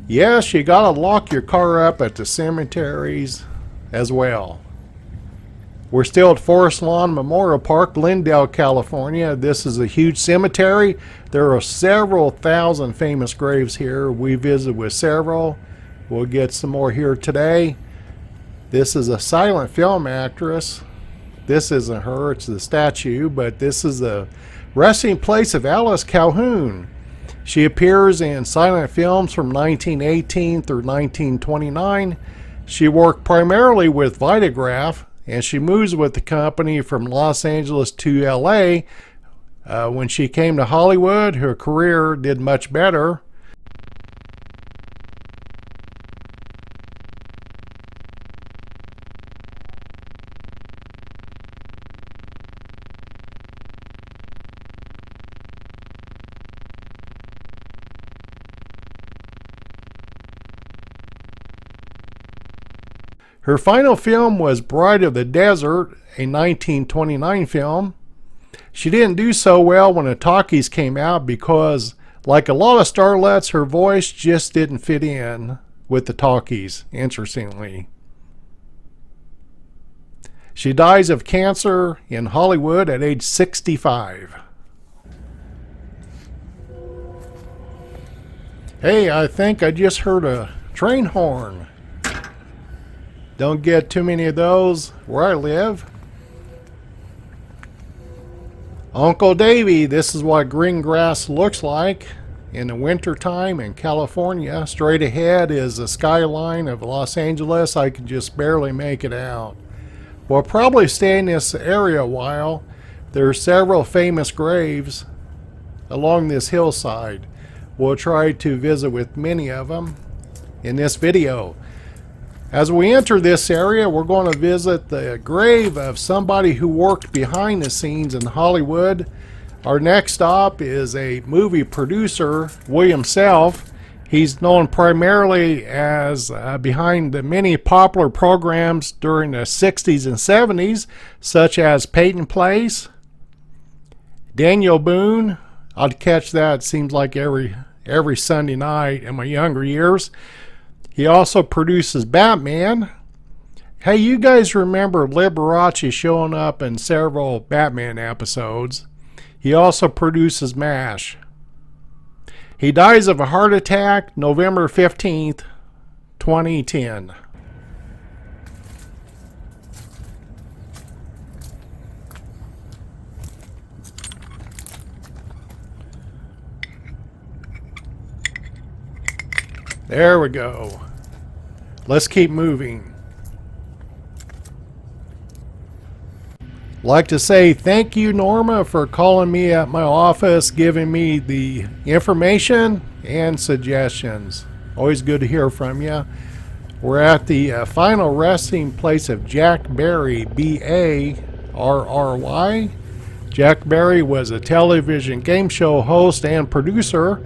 Yes, you gotta lock your car up at the cemeteries as well. We're still at Forest Lawn Memorial Park, Glendale, California. This is a huge cemetery. There are several thousand famous graves here. We visited with several. We'll get some more here today. This is a silent film actress. This isn't her, it's the statue, but this is the resting place of Alice Calhoun. She appears in silent films from 1918 through 1929. She worked primarily with Vitagraph, and she moves with the company from Los Angeles to LA. When she came to Hollywood, her career did much better. Her final film was Bride of the Desert, a 1929 film. She didn't do so well when the talkies came out because, like a lot of starlets, her voice just didn't fit in with the talkies, interestingly. She dies of cancer in Hollywood at age 65. Hey, I think I just heard a train horn. Don't get too many of those where I live. Uncle Davy, this is what green grass looks like in the wintertime in California. Straight ahead is the skyline of Los Angeles. I can just barely make it out. We'll probably stay in this area a while. There are several famous graves along this hillside. We'll try to visit with many of them in this video. As we enter this area, we're going to visit the grave of somebody who worked behind the scenes in Hollywood. Our next stop is a movie producer, William Self. He's known primarily as behind the many popular programs during the 60s and 70s, such as Peyton Place, Daniel Boone. I'd catch that, it seems like every Sunday night in my younger years. He also produces Batman. Hey, you guys remember Liberace showing up in several Batman episodes. He also produces MASH. He dies of a heart attack November 15th, 2010. There we go. Let's keep moving. Like to say thank you, Norma, for calling me at my office, giving me the information and suggestions. Always good to hear from you. We're at the final resting place of Jack Barry, B-A-R-R-Y. Jack Barry was a television game show host and producer.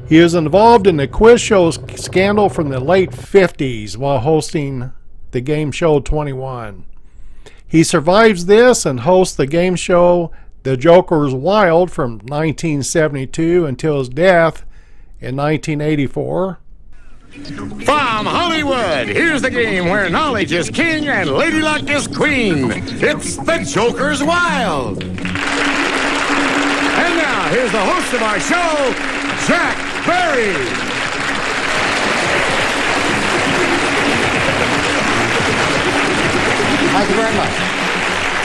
He is involved in the quiz show scandal from the late 50s while hosting the game show 21. He survives this and hosts the game show The Joker's Wild from 1972 until his death in 1984. From Hollywood, here's the game where knowledge is king and lady luck is queen. It's The Joker's Wild. And now, here's the host of our show, Jack Barry. Thank you very much.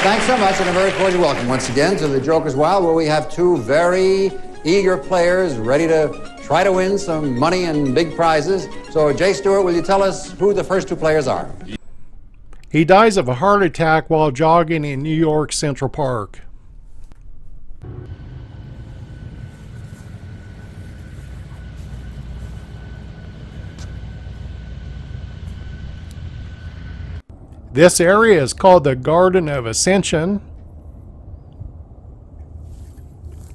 Thanks so much, and a very cordial welcome once again to the Joker's Wild, where we have two very eager players ready to try to win some money and big prizes. So, Jay Stewart, will you tell us who the first two players are? He dies of a heart attack while jogging in New York Central Park. This area is called the Garden of Ascension.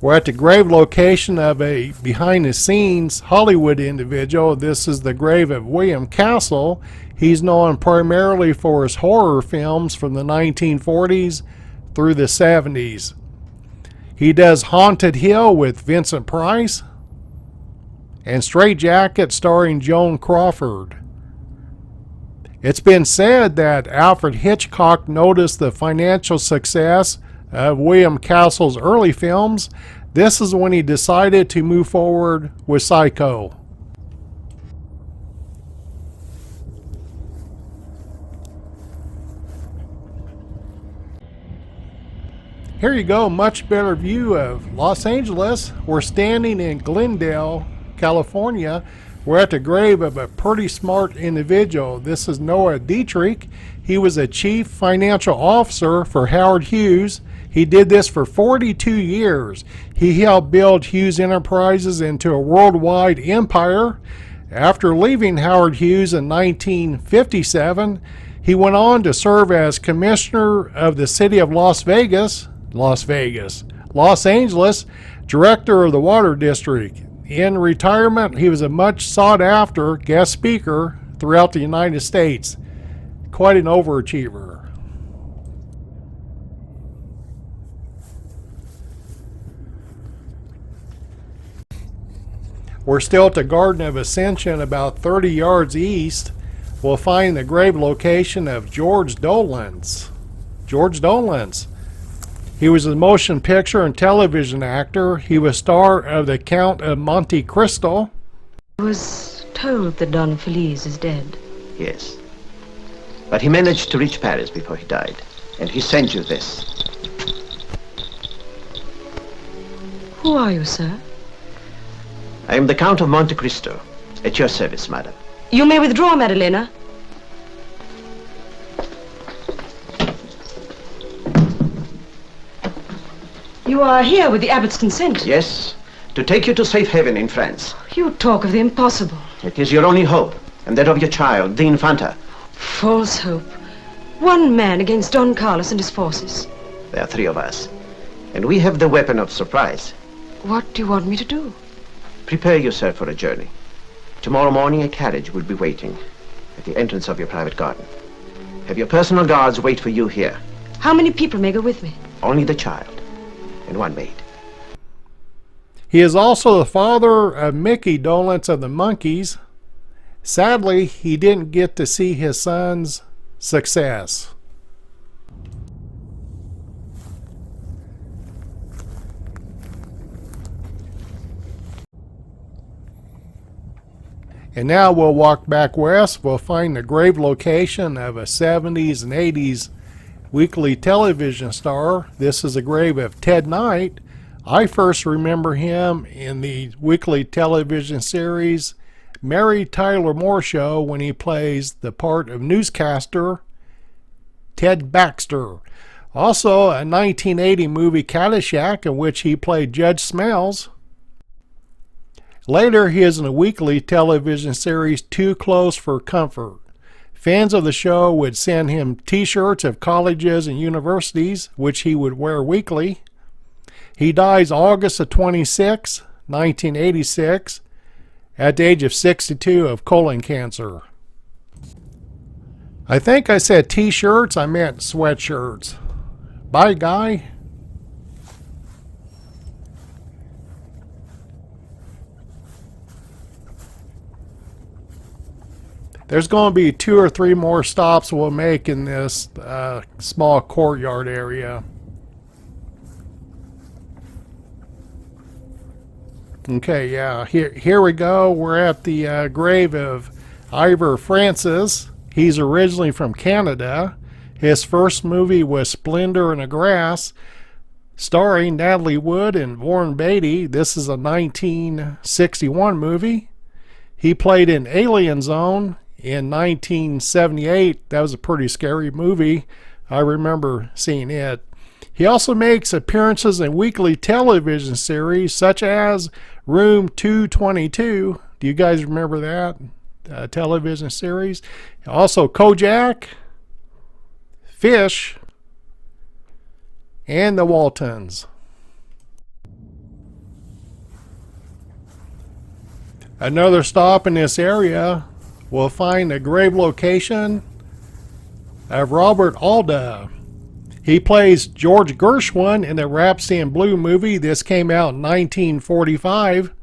We're at the grave location of a behind-the-scenes Hollywood individual. This is the grave of William Castle. He's known primarily for his horror films from the 1940s through the 70s. He does Haunted Hill with Vincent Price and Straight Jacket starring Joan Crawford. It's been said that Alfred Hitchcock noticed the financial success of William Castle's early films. This is when he decided to move forward with Psycho. Here you go, much better view of Los Angeles. We're standing in Glendale, California. We're at the grave of a pretty smart individual. This is Noah Dietrich. He was a chief financial officer for Howard Hughes. He did this for 42 years. He helped build Hughes Enterprises into a worldwide empire. After leaving Howard Hughes in 1957, he went on to serve as commissioner of the city of Los Angeles, director of the Water District. In retirement, he was a much sought after guest speaker throughout the United States. Quite an overachiever. We're still at the Garden of Ascension, about 30 yards east. We'll find the grave location of George Dolan's. He was a motion picture and television actor. He was star of The Count of Monte Cristo. I was told that Don Feliz is dead. Yes. But he managed to reach Paris before he died. And he sent you this. Who are you, sir? I am the Count of Monte Cristo. At your service, madam. You may withdraw, Madalena. You are here with the abbot's consent. Yes, to take you to safe haven in France. You talk of the impossible. It is your only hope, and that of your child, the Infanta. False hope. One man against Don Carlos and his forces. There are 3 of us, and we have the weapon of surprise. What do you want me to do? Prepare yourself for a journey. Tomorrow morning, a carriage will be waiting at the entrance of your private garden. Have your personal guards wait for you here. How many people may go with me? Only the child and 1 maid. He is also the father of Mickey Dolenz of the Monkees. Sadly, he didn't get to see his son's success. And now we'll walk back west. We'll find the grave location of a 70s and 80s weekly television star. This is a grave of Ted Knight. I first remember him in the weekly television series Mary Tyler Moore Show when he plays the part of newscaster Ted Baxter. Also a 1980 movie Caddyshack in which he played Judge Smails. Later he is in a weekly television series Too Close for Comfort. Fans of the show would send him t-shirts of colleges and universities, which he would wear weekly. He dies August of 26, 1986, at the age of 62 of colon cancer. I think I said t-shirts, I meant sweatshirts. Bye, Guy. There's going to be 2 or 3 more stops we'll make in this small courtyard area. Okay, yeah, here we go. We're at the grave of Iain Francis. He's originally from Canada. His first movie was Splendor in the Grass, starring Natalie Wood and Warren Beatty. This is a 1961 movie. He played in Alien Zone in 1978. That was a pretty scary movie. I remember seeing it. He also makes appearances in weekly television series such as Room 222. Do you guys remember that television series? Also Kojak, Fish, and The Waltons. Another stop in this area, we'll find the grave location of Robert Alda. He plays George Gershwin in the Rhapsody in Blue movie. This came out in 1945.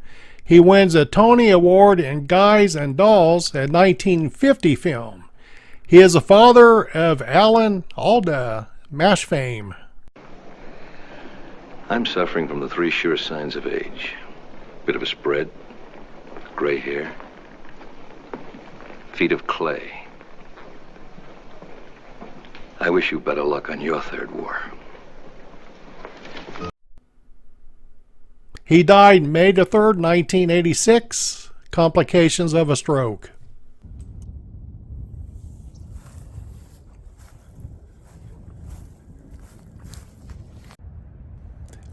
He wins a Tony Award in Guys and Dolls, a 1950 film. He is the father of Alda, MASH fame. I'm suffering from the 3 sure signs of age. Bit of a spread, gray hair, feet of clay. I wish you better luck on your 3rd war. He died May the 3rd, 1986, complications of a stroke.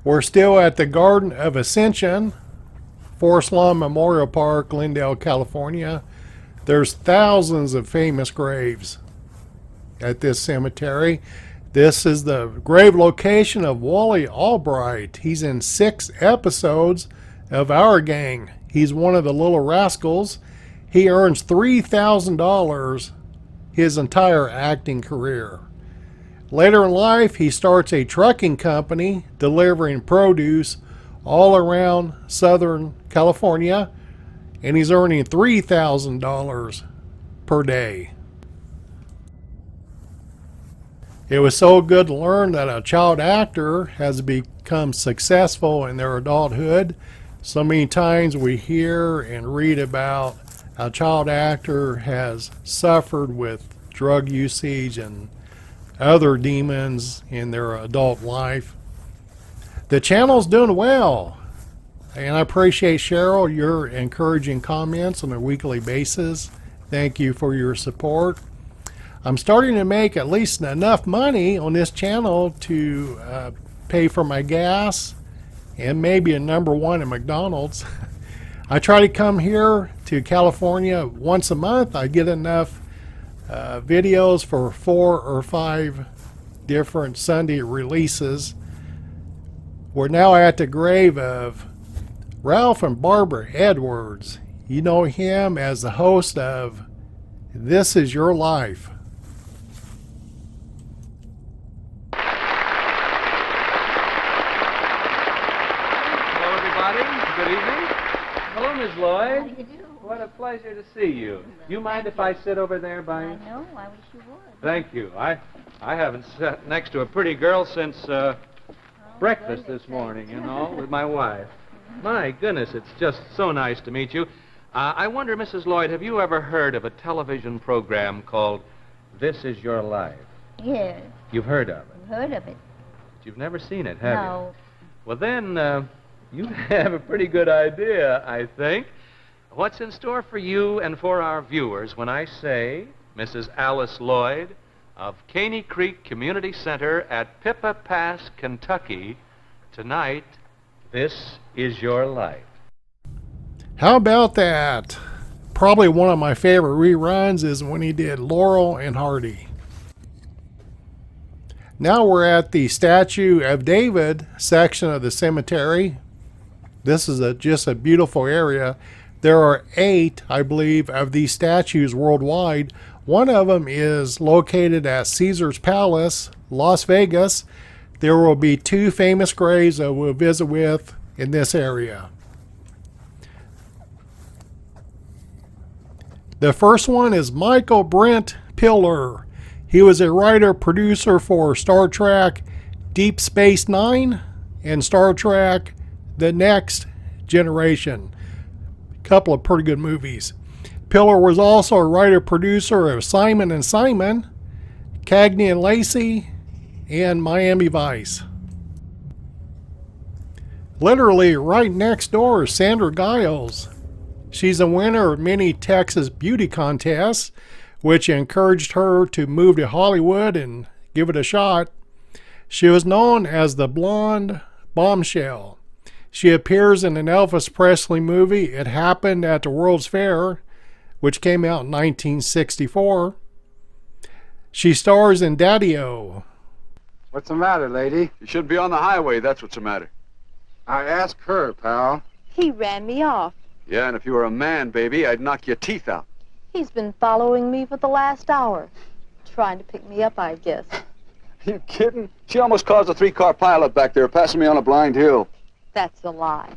We're still at the Garden of Ascension, Forest Lawn Memorial Park, Glendale, California. There's thousands of famous graves at this cemetery. This is the grave location of Wally Albright. He's in 6 episodes of Our Gang. He's one of the Little Rascals. He earns $3,000 his entire acting career. Later in life, he starts a trucking company delivering produce all around Southern California, and he's earning $3,000 per day. It was so good to learn that a child actor has become successful in their adulthood. So many times we hear and read about a child actor has suffered with drug usage and other demons in their adult life. The channel's doing well, and I appreciate, Cheryl, your encouraging comments on a weekly basis. Thank you for your support. I'm starting to make at least enough money on this channel to pay for my gas and maybe a #1 at McDonald's. I try to come here to California once a month. I get enough videos for 4 or 5 different Sunday releases. We're now at the grave of Ralph and Barbara Edwards. You know him as the host of This Is Your Life. Hello, everybody. Good evening. Hello, Miss Lloyd. How do you do? What a pleasure to see you. You mind if I sit over there by you? I know. I wish you would. Thank you. I haven't sat next to a pretty girl since breakfast this morning, you know, with my wife. My goodness, it's just so nice to meet you. I wonder, Mrs. Lloyd, have you ever heard of a television program called This Is Your Life? Yes. You've heard of it? I've heard of it. But you've never seen it, have you? No. Well, then, you have a pretty good idea, I think. What's in store for you and for our viewers when I say Mrs. Alice Lloyd of Caney Creek Community Center at Pippa Pass, Kentucky, tonight, This Is Your Life. How about that? Probably one of my favorite reruns is when he did Laurel and Hardy. Now we're at the Statue of David section of the cemetery. This is just a beautiful area. There are 8, I believe, of these statues worldwide. One of them is located at Caesar's Palace, Las Vegas. There will be 2 famous graves that we'll visit with in this area. The first one is Michael Brent Piller. He was a writer-producer for Star Trek Deep Space Nine and Star Trek The Next Generation. A couple of pretty good movies. Piller was also a writer-producer of Simon and Simon, Cagney and Lacey, and Miami Vice. Literally right next door is Sandra Giles. She's a winner of many Texas beauty contests, which encouraged her to move to Hollywood and give it a shot. She was known as the Blonde Bombshell. She appears in an Elvis Presley movie, It Happened at the World's Fair, which came out in 1964. She stars in Daddy-O. What's the matter, lady? You should be on the highway, that's what's the matter. I asked her, pal. He ran me off. Yeah, and if you were a man, baby, I'd knock your teeth out. He's been following me for the last hour. Trying to pick me up, I guess. You kidding? She almost caused a 3-car pileup back there, passing me on a blind hill. That's a lie.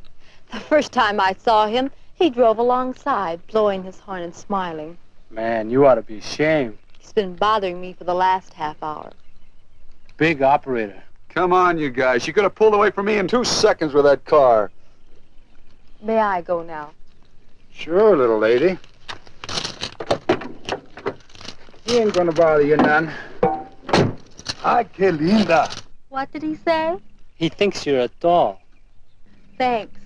The first time I saw him, he drove alongside, blowing his horn and smiling. Man, you ought to be ashamed. He's been bothering me for the last half hour. Big operator. Come on, you guys. You could have pulled away from me in 2 seconds with that car. May I go now? Sure, little lady. He ain't gonna bother you none. Ay, que linda. What did he say? He thinks you're a doll. Thanks.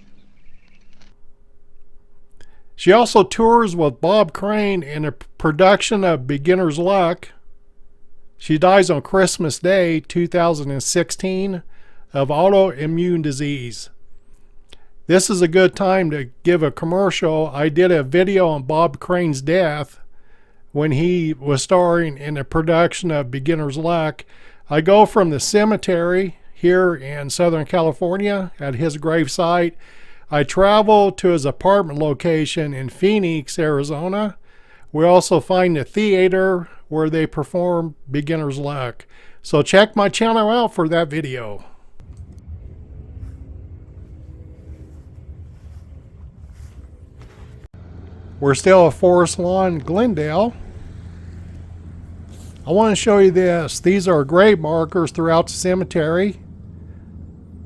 She also tours with Bob Crane in a production of Beginner's Luck. She dies on Christmas Day, 2016, of autoimmune disease. This is a good time to give a commercial. I did a video on Bob Crane's death when he was starring in a production of Beginner's Luck. I go from the cemetery here in Southern California at his gravesite. I travel to his apartment location in Phoenix, Arizona. We also find the theater where they perform Beginner's Luck. So check my channel out for that video. We're still at Forest Lawn, Glendale. I want to show you this. These are grave markers throughout the cemetery.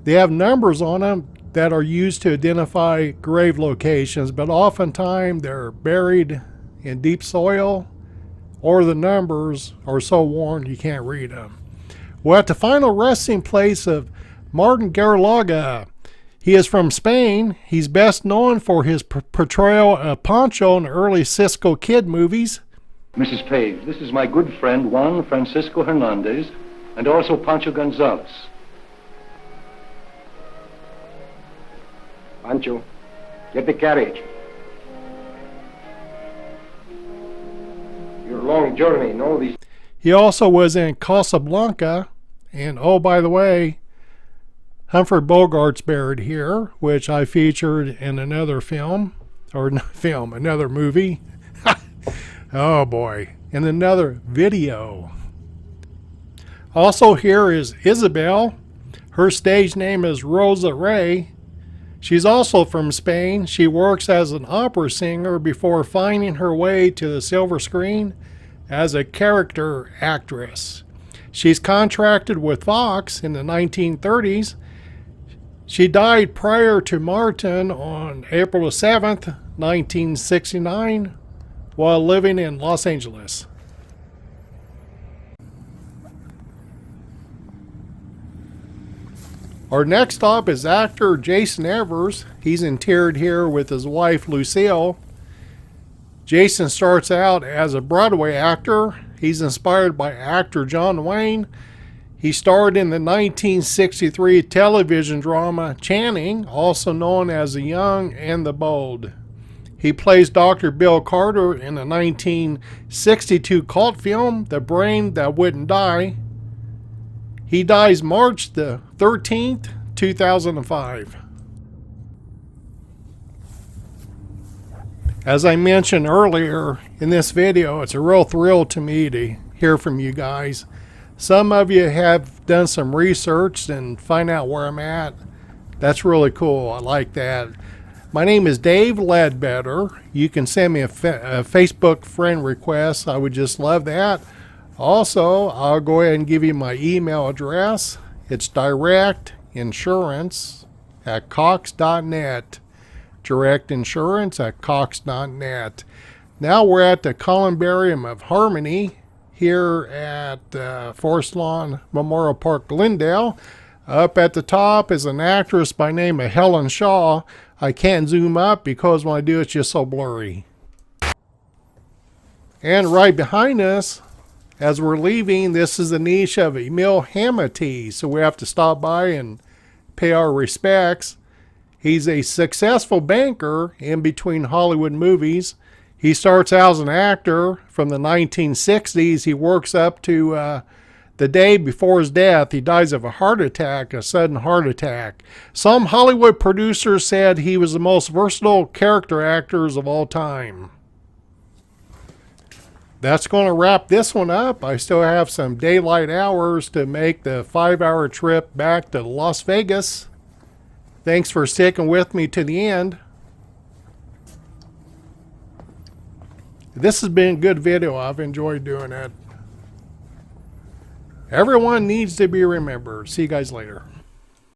They have numbers on them that are used to identify grave locations, but oftentimes they're buried in deep soil, or the numbers are so worn you can't read them. We're at the final resting place of Martin Garrix. He is from Spain. He's best known for his portrayal of Pancho in the early Cisco Kid movies. Mrs. Page, this is my good friend Juan Francisco Hernandez and also Pancho Gonzalez. Pancho, get the carriage. Your long journey and all these... He also was in Casablanca, and oh, by the way, Humphrey Bogart's buried here, which I featured in another film, or another movie. Oh boy, in another video. Also here is Isabel. Her stage name is Rosa Ray. She's also from Spain. She works as an opera singer before finding her way to the silver screen as a character actress. She's contracted with Fox in the 1930s. She died prior to Martin on April 7th, 1969, while living in Los Angeles. Our next stop is actor Jason Evers. He's interred here with his wife Lucille. Jason starts out as a Broadway actor. He's inspired by actor John Wayne. He starred in the 1963 television drama Channing, also known as The Young and the Bold. He plays Dr. Bill Carter in the 1962 cult film The Brain That Wouldn't Die. He dies March the 13th, 2005. As I mentioned earlier in this video, it's a real thrill to me to hear from you guys. Some of you have done some research and find out where I'm at. That's really cool. I like that. My name is Dave Ledbetter. You can send me a Facebook friend request. I would just love that. Also, I'll go ahead and give you my email address. It's directinsurance@cox.net. directinsurance@cox.net. Now we're at the Columbarium of Harmony here at Forest Lawn Memorial Park, Glendale. Up at the top is an actress by name of Helen Shaw. I can't zoom up because when I do it's just so blurry. And right behind us, as we're leaving, this is the niche of Emil Hamity, so we have to stop by and pay our respects. He's a successful banker in between Hollywood movies. He starts out as an actor from the 1960s. He works up to the day before his death. He dies of a heart attack, a sudden heart attack. Some Hollywood producers said he was the most versatile character actors of all time. That's going to wrap this one up. I still have some daylight hours to make the 5-hour trip back to Las Vegas. Thanks for sticking with me to the end. This has been a good video. I've enjoyed doing it. Everyone needs to be remembered. See you guys later.